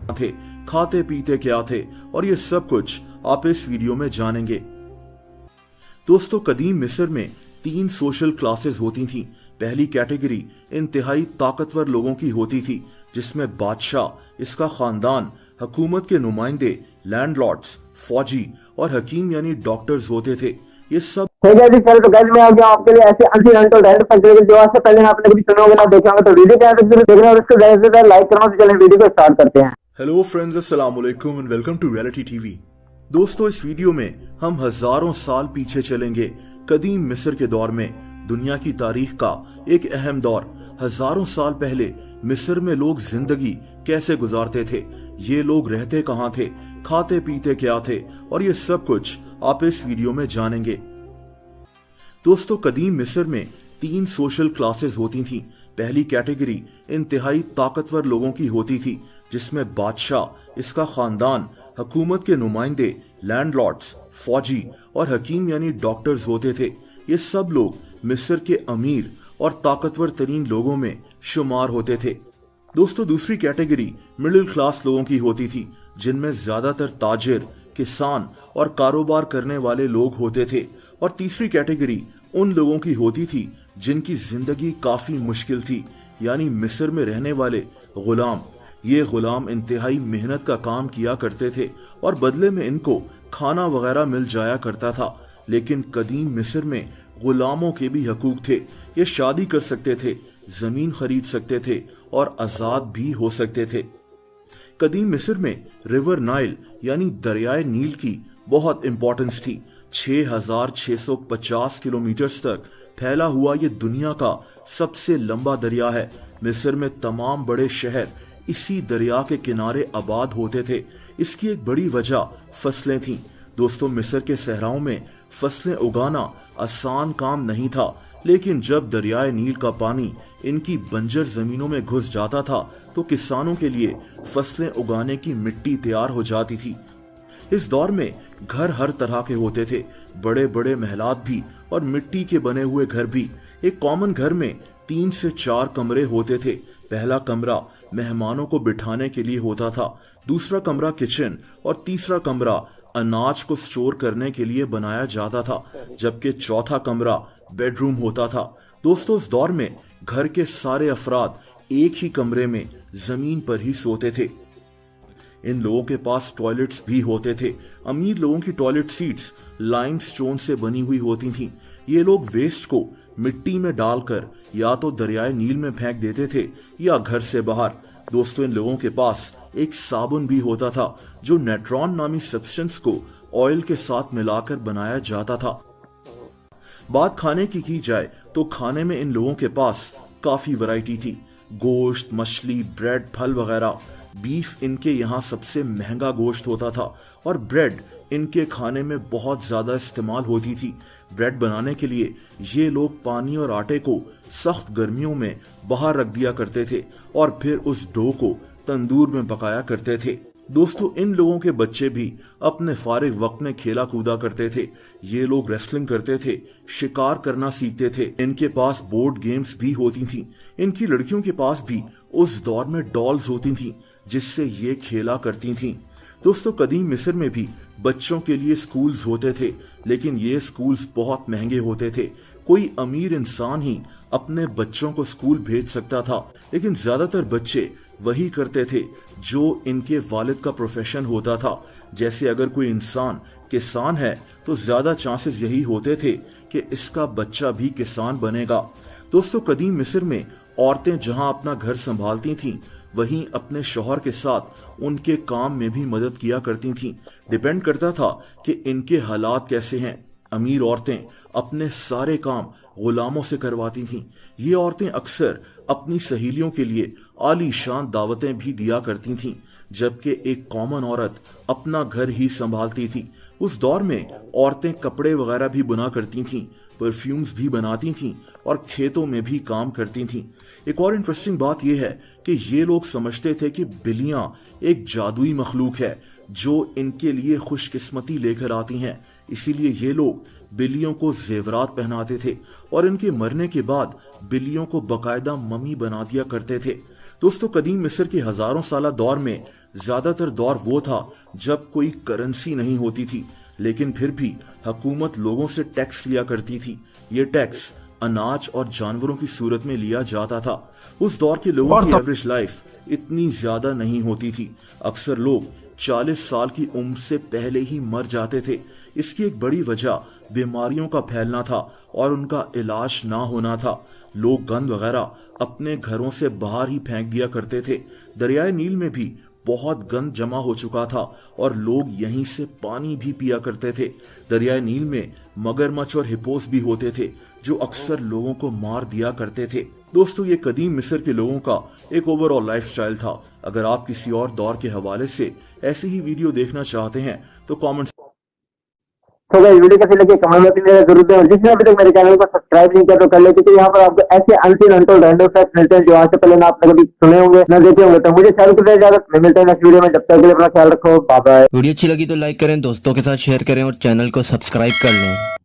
थे, खाते पीते क्या थे, और ये सब कुछ आप इस वीडियो में जानेंगे। दोस्तों, कदीम मिस्र में 3 सोशल क्लासेस होती थीं। पहली कैटेगरी इंतहाई ताकतवर लोगों की होती थी, जिसमें बादशाह, इसका खानदान, हुकूमत के नुमाइंदे, लैंडलॉर्ड्स, फौजी और हकीम यानी डॉक्टर्स होते थे। ये सब तो गाइस मैं आ गया आपके लिए ऐसे अनसीन रैंडम फैक्ट जो आज से पहले आपने कभी सुना होगा ना देखा होगा, तो वीडियो क्या है देखना और इसको ज्यादा से ज्यादा लाइक करना। तो चलिए वीडियो को स्टार्ट करते हैं। हेलो फ्रेंड्स, अस्सलाम वालेकुम and welcome to reality TV. दोस्तों, इस वीडियो में हम हजारों साल पीछे चलेंगे, कदीम मिस्र के दौर में, दुनिया की तारीख का एक अहम दौर। हजारों साल पहले मिस्र में लोग जिंदगी कैसे गुजारते थे, ये लोग रहते कहाँ थे, खाते पीते क्या थे, और ये सब कुछ आप इस वीडियो में जानेंगे। दोस्तों, कदीम मिस्र में 3 सोशल क्लासेस होती थीं। पहली कैटेगरी इंतहाई ताकतवर लोगों की होती थी, जिसमें बादशाह, इसका खानदान, हुकूमत के नुमाइंदे, लैंडलॉर्ड्स, फौजी और हकीम यानी डॉक्टर्स होते थे। ये सब लोग मिस्र के अमीर और ताकतवर तरीन लोगों में शुमार होते थे। दोस्तों, दूसरी कैटेगरी मिडिल क्लास लोगों की होती थी, जिनमें ज्यादातर ताजिर, किसान और कारोबार करने वाले लोग होते थे। और तीसरी कैटेगरी उन लोगों की होती थी जिनकी जिंदगी काफी मुश्किल थी, यानी मिस्र में रहने वाले गुलाम। ये गुलाम इंतहाई मेहनत का काम किया करते थे और बदले में इनको खाना वगैरह मिल जाया करता था। लेकिन कदीम मिस्र में गुलामों के भी हकूक थे। ये शादी कर सकते थे, जमीन खरीद सकते थे और आजाद भी हो सकते थे। कदीम मिस्र में रिवर नाइल यानी दरियाए नील की बहुत इंपॉर्टेंस थी। 6650 किलोमीटर तक फैला हुआ ये दुनिया का सबसे लंबा दरिया है। मिस्र में तमाम बड़े शहर इसी दरिया के किनारे आबाद होते थे। इसकी एक बड़ी वजह फसलें थीं। दोस्तों, मिस्र के सहराओं में फसलें उगाना आसान काम नहीं था, लेकिन जब दरियाए नील का पानी इनकी बंजर जमीनों में घुस जाता था तो किसानों के लिए फसलें उगाने की मिट्टी तैयार हो जाती थी। इस दौर में घर हर तरह के होते थे, बड़े बड़े महलात भी और मिट्टी के बने हुए घर भी। एक कॉमन घर में 3 से 4 कमरे होते थे। पहला कमरा मेहमानों को बिठाने के लिए होता था, दूसरा कमरा किचन और तीसरा कमरा अनाज को स्टोर करने के लिए बनाया जाता था, जबकि चौथा कमरा बेडरूम होता था। दोस्तों, इस दौर में घर के सारे अफराद एक ही कमरे में जमीन पर ही सोते थे। इन लोगों के पास टॉयलेट्स भी होते थे। अमीर लोगों की टॉयलेट सीट्स लाइमस्टोन से बनी हुई होती थीं। ये लोग वेस्ट को मिट्टी में डालकर या तो दरियाए नील में फेंक देते थे या घर से बाहर। दोस्तों, इन लोगों के पास एक साबुन भी होता था जो नेट्रॉन नामी सब्सटेंस को ऑयल के साथ मिलाकर बनाया जाता था। बात खाने की जाए तो खाने में इन लोगों के पास काफी वैरायटी थी। गोश्त, मछली, ब्रेड, फल वगैरह। बीफ इनके यहाँ सबसे महंगा गोश्त होता था और ब्रेड इनके खाने में बहुत ज्यादा इस्तेमाल होती थी। ब्रेड बनाने के लिए ये लोग पानी और आटे को सख्त गर्मियों में बाहर रख दिया करते थे और फिर उस डो को तंदूर में पकाया करते थे। दोस्तों, इन लोगों के बच्चे भी अपने फारिग वक्त में खेला कूदा करते थे। ये लोग रेसलिंग करते थे, शिकार करना सीखते थे। इनके पास बोर्ड गेम्स भी होती थीं। इनकी लड़कियों के पास भी उस दौर में डॉल्स होती थीं जिससे ये खेला करती थीं। दोस्तों, कदीम मिस्र में भी बच्चों के लिए स्कूल्स होते थे, लेकिन ये स्कूल्स बहुत महंगे होते थे। कोई अमीर इंसान ही अपने बच्चों को स्कूल भेज सकता था, लेकिन ज्यादातर बच्चे वही करते थे जो इनके वालिद का प्रोफेशन होता था। जैसे अगर कोई इंसान किसान है तो ज्यादा चांसेस यही होते थे कि इसका बच्चा भी किसान बनेगा। दोस्तों, कदीम मिस्र में औरतें जहां अपना घर संभालती थीं, वहीं अपने शौहर के साथ उनके काम में भी मदद किया करती थीं। डिपेंड करता था कि इनके हालात कैसे हैं। अमीर औरतें अपने सारे काम गुलामों से करवाती थीं। ये औरतें अक्सर अपनी सहेलियों के लिए आलीशान दावतें भी दिया करती थीं, जबकि एक कॉमन औरत अपना घर ही संभालती थी। उस दौर में औरतें कपड़े वगैरह भी बुना करती थीं, परफ्यूम्स भी बनाती थीं और खेतों में भी काम करती थीं। एक और इंटरेस्टिंग बात यह है कि ये लोग समझते थे कि बिल्लियां एक जादुई मखलूक है जो इनके लिए खुशकिस्मती लेकर आती हैं। इसीलिए ये लोग बिल्लियों को जेवरात पहनाते थे और इनके मरने के बाद बिल्लियों को बकायदा मम्मी बना दिया करते थे। दोस्तों, कदीम मिस्र के हजारों साल दौर में ज्यादातर दौर वो था जब कोई करेंसी नहीं होती थी, लेकिन फिर भी हुकूमत लोगों से टैक्स लिया करती थी। ये टैक्स अनाज और जानवरों की सूरत में लिया जाता था। उस दौर के लोगों की एवरेज लाइफ इतनी ज्यादा नहीं होती थी। अक्सर लोग 40 साल की उम्र से पहले ही मर जाते थे। इसकी एक बड़ी वजह बीमारियों का फैलना था और उनका इलाज ना होना था। लोग गंद वगैरह अपने घरों से बाहर ही फेंक दिया करते थे। दरियाए नील में भी बहुत गंद जमा हो चुका था और लोग यहीं से पानी भी पिया करते थे। दरियाए नील में मगरमच्छ और हिप्पोस भी होते थे जो अक्सर लोगों को मार दिया करते थे। दोस्तों, ये कदीम मिस्र के लोगों का एक ओवरऑल लाइफस्टाइल था। अगर आप किसी और दौर के हवाले से ऐसी ही वीडियो देखना चाहते हैं तो कमेंट्स तो गाइस वीडियो कैसी लगी कमेंट में अपनी जरूर दें और जिसने अभी तक मेरे चैनल को सब्सक्राइब नहीं किया तो कर ले, क्योंकि यहाँ पर आपको ऐसे अनसीन अनटोल्ड रैंडम फैक्ट्स मिलते हैं जो आज से पहले ना आपने कभी सुने होंगे ना देखे होंगे। तो मुझे चैनल को इजाजत, मिलते हैं नेक्स्ट वीडियो में। जब तक के लिए अपना ख्याल रखो, बाय बाय। वीडियो अच्छी लगी तो लाइक करें, दोस्तों के साथ शेयर करें और चैनल को सब्सक्राइब कर लें।